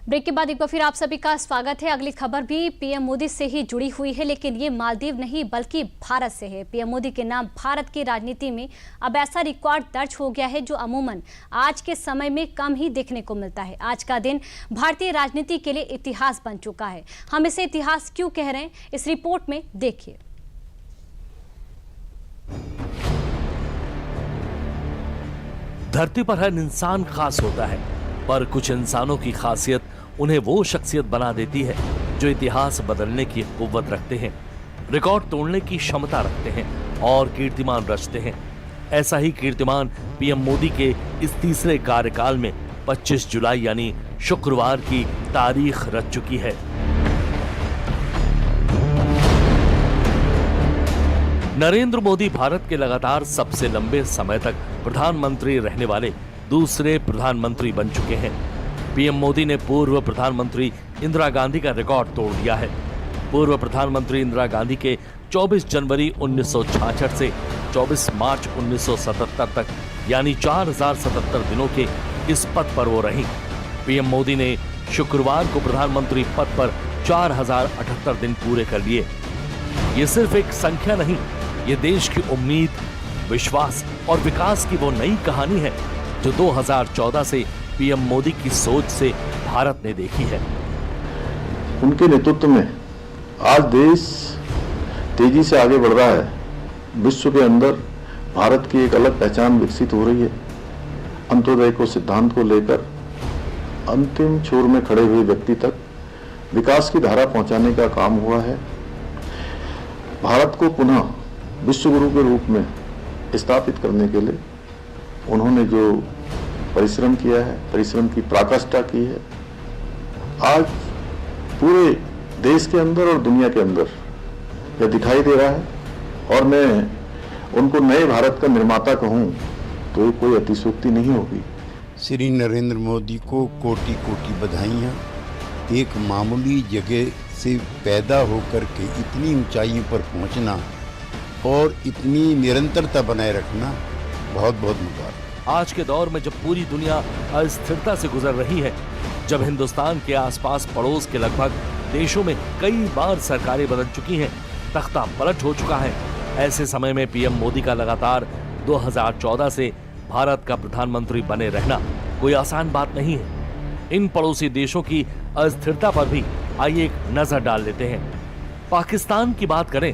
Break के बाद एक बार फिर आप सभी का स्वागत है। अगली खबर भी पीएम मोदी से ही जुड़ी हुई है, लेकिन ये मालदीव नहीं बल्कि भारत से है। पीएम मोदी के नाम भारत की राजनीति में अब ऐसा रिकॉर्ड दर्ज हो गया है जो अमूमन आज के समय में कम ही देखने को मिलता है। आज का दिन भारतीय राजनीति के लिए इतिहास बन चुका है। हम इसे इतिहास क्यों कह रहे हैं, इस रिपोर्ट में देखिए। धरती पर हर इंसान खास होता है, पर कुछ इंसानों की खासियत उन्हें वो शख्सियत बना देती है जो इतिहास बदलने की कुव्वत रखते हैं, रिकॉर्ड तोड़ने की क्षमता रखते हैं और कीर्तिमान रचते हैं। ऐसा ही कीर्तिमान पीएम मोदी के इस तीसरे कार्यकाल में 25 जुलाई यानी शुक्रवार की तारीख रच चुकी है। नरेंद्र मोदी भारत के लगातार सबसे लंबे समय तक प्रधानमंत्री रहने वाले दूसरे प्रधानमंत्री बन चुके हैं। पीएम मोदी ने पूर्व प्रधानमंत्री इंदिरा गांधी का रिकॉर्ड तोड़ दिया है। पूर्व प्रधानमंत्री इंदिरा गांधी के 24 जनवरी 1966 से 24 मार्च 1977 तक यानी 4077 दिनों के इस पद पर वो रहीं। पीएम मोदी ने शुक्रवार को प्रधानमंत्री पद पर 4078 दिन पूरे कर लिए। ये सिर्फ एक संख्या नहीं, ये देश की उम्मीद, विश्वास और विकास की वो नई कहानी है जो 2014 से पीएम मोदी की सोच से भारत ने देखी है। उनके नेतृत्व में आज देश तेजी से आगे बढ़ रहा है। विश्व के अंदर भारत की एक अलग पहचान विकसित हो रही है। अंत्योदय को सिद्धांत को लेकर अंतिम छोर में खड़े हुए व्यक्ति तक विकास की धारा पहुंचाने का काम हुआ है। भारत को पुनः विश्व गुरु के रूप में स्थापित करने के लिए उन्होंने जो परिश्रम किया है, परिश्रम की पराकाष्ठा की है, आज पूरे देश के अंदर और दुनिया के अंदर यह दिखाई दे रहा है। और मैं उनको नए भारत का निर्माता कहूं तो ये कोई अतिशयोक्ति नहीं होगी। श्री नरेंद्र मोदी को कोटि कोटि बधाइयाँ। एक मामूली जगह से पैदा होकर के इतनी ऊंचाइयों पर पहुंचना और इतनी निरंतरता बनाए रखना बहुत बहुत मुबारक। आज के दौर में जब पूरी दुनिया अस्थिरता से गुजर रही है, जब हिंदुस्तान के आसपास पड़ोस के लगभग देशों में कई बार सरकारें बदल चुकी हैं, तख्ता पलट हो चुका है, ऐसे समय में पीएम मोदी का लगातार 2014 से भारत का प्रधानमंत्री बने रहना कोई आसान बात नहीं है। इन पड़ोसी देशों की अस्थिरता पर भी आइए एक नजर डाल लेते हैं। पाकिस्तान की बात करें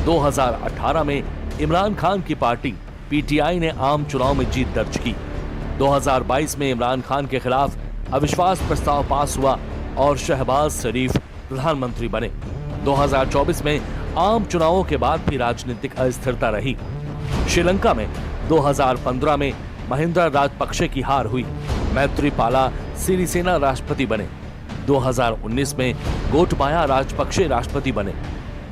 तो 2018 में इमरान खान की पार्टी पीटीआई ने आम चुनाव में जीत दर्ज की। 2022 में इमरान खान के खिलाफ अविश्वास प्रस्ताव पास हुआ और शहबाज शरीफ प्रधानमंत्री बने। 2024 में आम चुनावों के बाद भी राजनीतिक अस्थिरता रही। श्रीलंका में 2015 में महिंद्रा राजपक्षे की हार हुई, मैत्रीपाला सिरिसेना राष्ट्रपति बने। 2019 में गोटबाया राजपक्षे राष्ट्रपति बने।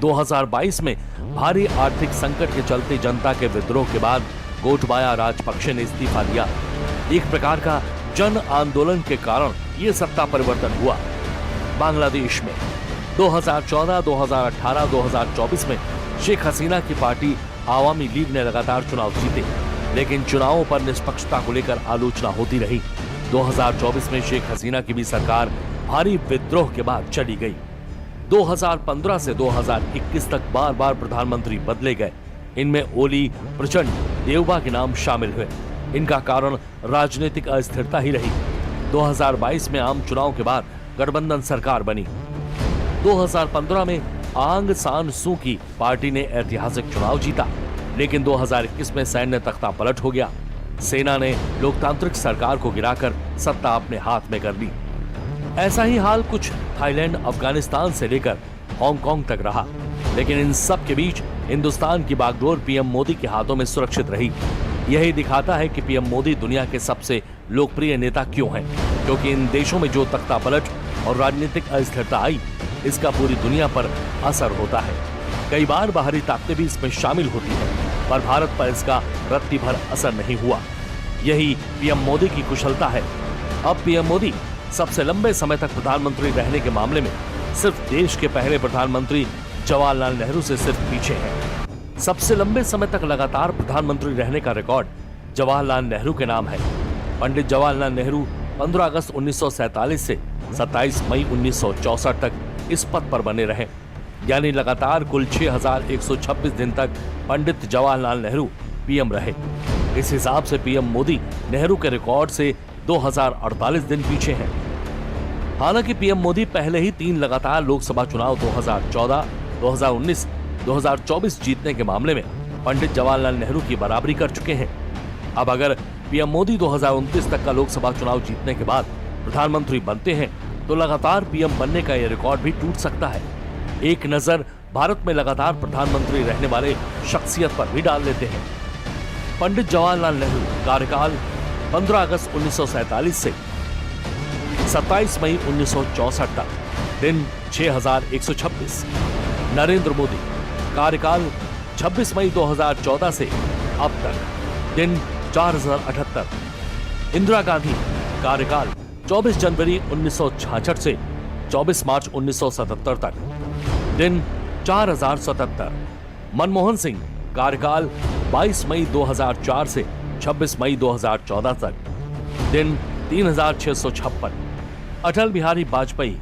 2022 में भारी आर्थिक संकट के चलते जनता के विद्रोह के बाद गोटबाया राजपक्षे ने इस्तीफा दिया। एक प्रकार का जन आंदोलन के कारण ये सत्ता परिवर्तन हुआ। बांग्लादेश में 2014, 2018, 2024 में शेख हसीना की पार्टी आवामी लीग ने लगातार चुनाव जीते, लेकिन चुनावों पर निष्पक्षता को लेकर आलोचना होती रही। 2024 में शेख हसीना की भी सरकार भारी विद्रोह के बाद चली गई। 2015 से 2021 तक बार बार प्रधानमंत्री बदले गए। इनमें ओली, प्रचंड, देवबा के नाम शामिल हुए। इनका कारण राजनीतिक अस्थिरता ही रही। 2022 में आम चुनाव के बाद गठबंधन सरकार बनी। 2015 में आंग सान सू की पार्टी ने ऐतिहासिक चुनाव जीता, लेकिन 2021 में सैन्य तख्ता पलट हो गया। सेना ने लोकतांत्रिक सरकार को गिराकर सत्ता अपने हाथ में कर ली। ऐसा ही हाल कुछ थाईलैंड, अफगानिस्तान से लेकर हांगकांग तक रहा, लेकिन इन सब के बीच हिंदुस्तान की बागडोर पीएम मोदी के हाथों में सुरक्षित रही। यही दिखाता है कि पीएम मोदी दुनिया के सबसे लोकप्रिय नेता क्यों हैं, क्योंकि इन देशों में जो तख्ता पलट और राजनीतिक अस्थिरता आई, इसका पूरी दुनिया पर असर होता है। कई बार बाहरी ताकतें भी इसमें शामिल होती हैं, पर भारत पर इसका रत्ती भर असर नहीं हुआ। यही पीएम मोदी की कुशलता है। अब पीएम मोदी सबसे लंबे समय तक प्रधानमंत्री रहने के मामले में सिर्फ देश के पहले प्रधानमंत्री जवाहरलाल नेहरू से सिर्फ पीछे हैं। सबसे लंबे समय तक लगातार प्रधानमंत्री रहने का रिकॉर्ड जवाहरलाल नेहरू के नाम है। पंडित जवाहरलाल नेहरू 15 अगस्त 1947 से 27 मई 1964 तक इस पद पर बने रहे, यानी लगातार कुल 6126 दिन तक पंडित जवाहरलाल नेहरू पीएम रहे। इस हिसाब से पीएम मोदी नेहरू के रिकॉर्ड से 2048 दिन पीछे हैं। हालांकि पीएम मोदी पहले ही 3 लगातार लोकसभा चुनाव 2014, 2019, 2024 जीतने के मामले में पंडित जवाहरलाल नेहरू की बराबरी कर चुके हैं। अब अगर पीएम मोदी 2029 तक का लोकसभा चुनाव जीतने के बाद प्रधानमंत्री बनते हैं तो लगातार पीएम बनने का यह रिकॉर्ड भी टूट सकता है। एक नजर भारत में लगातार प्रधानमंत्री रहने वाले शख्सियत पर भी डाल लेते हैं। पंडित जवाहरलाल नेहरू कार्यकाल 15 अगस्त 1947 से 27 मई 1964 तक, दिन 6126। नरेंद्र मोदी कार्यकाल 26 मई 2014 से अब तक, दिन 4078। इंदिरा गांधी कार्यकाल 24 जनवरी 1966 से 24 मार्च 1977 तक, दिन 4077। मनमोहन सिंह कार्यकाल 22 मई 2004 से 26 मई 2014 तक, दिन 3656। अटल बिहारी वाजपेयी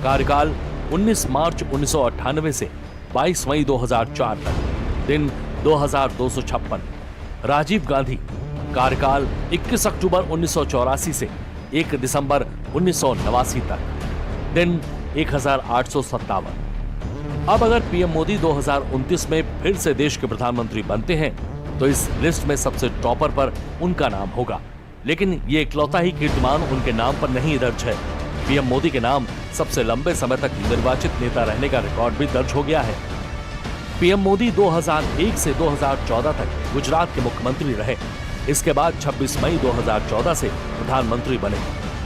कार्यकाल 19 मार्च 1998 से 22 मई 2004 तक, दिन 2256। राजीव गांधी कार्यकाल 21 अक्टूबर 1984 से 1 दिसंबर 1989 तक, दिन 1857। अब अगर पीएम मोदी 2029 में फिर से देश के प्रधानमंत्री बनते हैं तो इस लिस्ट में सबसे टॉपर पर उनका नाम होगा। लेकिन ये इकलौता ही कीर्तिमान उनके नाम पर नहीं दर्ज है। पीएम मोदी के नाम सबसे लंबे समय तक निर्वाचित नेता रहने का रिकॉर्ड भी दर्ज हो गया है। पीएम मोदी 2001 से 2014 तक गुजरात के मुख्यमंत्री रहे। इसके बाद 26 मई 2014 से प्रधानमंत्री बने।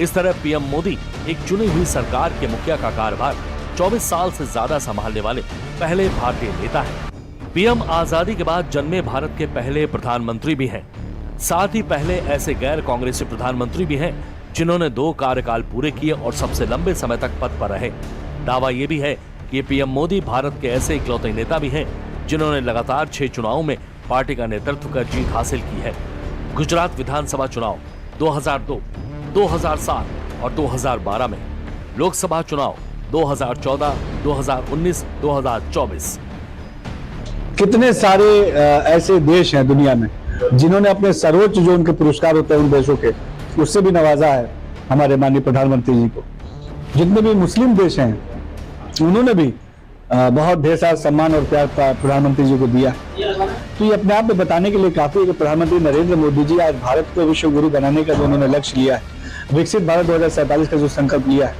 इस तरह पीएम मोदी एक चुनी हुई सरकार के मुखिया का कार्यभार 24 साल से ज्यादा संभालने वाले पहले भारतीय नेता हैं। पीएम आजादी के बाद जन्मे भारत के पहले प्रधानमंत्री भी हैं। साथ ही पहले ऐसे गैर कांग्रेसी प्रधानमंत्री भी हैं जिन्होंने 2 कार्यकाल पूरे किए और सबसे लंबे समय तक पद पर रहे। दावा यह भी है कि पीएम मोदी भारत के ऐसे इकलौते नेता भी हैं जिन्होंने लगातार 6 चुनावों में पार्टी का नेतृत्व कर जीत हासिल की है। गुजरात विधानसभा चुनाव 2002, 2007 और 2012 में, लोकसभा चुनाव 2014, 2019, 2024। कितने सारे ऐसे देश हैं दुनिया में जिन्होंने अपने सर्वोच्च जो उनके पुरस्कार होते हैं उन देशों के, उससे भी नवाजा है हमारे माननीय प्रधानमंत्री जी को। जितने भी मुस्लिम देश हैं उन्होंने भी बहुत ढेर सारा सम्मान और प्यार प्रधानमंत्री जी को दिया। तो ये अपने आप में बताने के लिए काफी है कि प्रधानमंत्री नरेंद्र मोदी जी आज भारत को विश्व गुरु बनाने का जो उन्होंने लक्ष्य लिया है, विकसित भारत 2047 का जो संकल्प लिया है,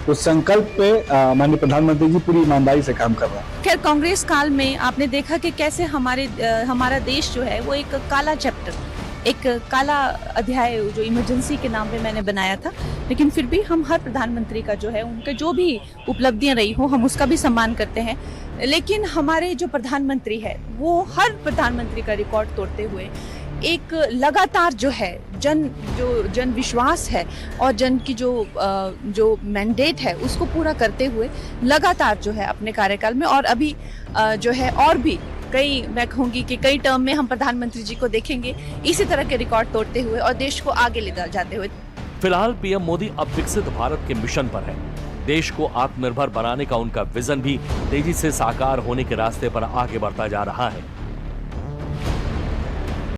उस संकल्प पे माननीय प्रधानमंत्री जी पूरी ईमानदारी से काम कर रहे हैं। खैर, कांग्रेस काल में आपने देखा कि कैसे हमारा देश जो है वो एक काला चैप्टर, एक काला अध्याय जो इमरजेंसी के नाम पे मैंने बनाया था, लेकिन फिर भी हम हर प्रधानमंत्री का जो है उनके जो भी उपलब्धियां रही हो हम उसका भी सम्मान करते हैं। लेकिन हमारे जो प्रधानमंत्री है वो हर प्रधानमंत्री का रिकॉर्ड तोड़ते हुए एक लगातार जो है जन विश्वास है और जन की जो मैंडेट है उसको पूरा करते हुए लगातार जो है अपने कार्यकाल में, और अभी जो है और भी मैं कहूंगी कि कई टर्म में हम प्रधानमंत्री जी को देखेंगे इसी तरह के रिकॉर्ड तोड़ते हुए और देश को आगे ले जाते हुए। फिलहाल पीएम मोदी अब विकसित भारत के मिशन पर है। देश को आत्मनिर्भर बनाने का उनका विजन भी तेजी से साकार होने के रास्ते पर आगे बढ़ता जा रहा है।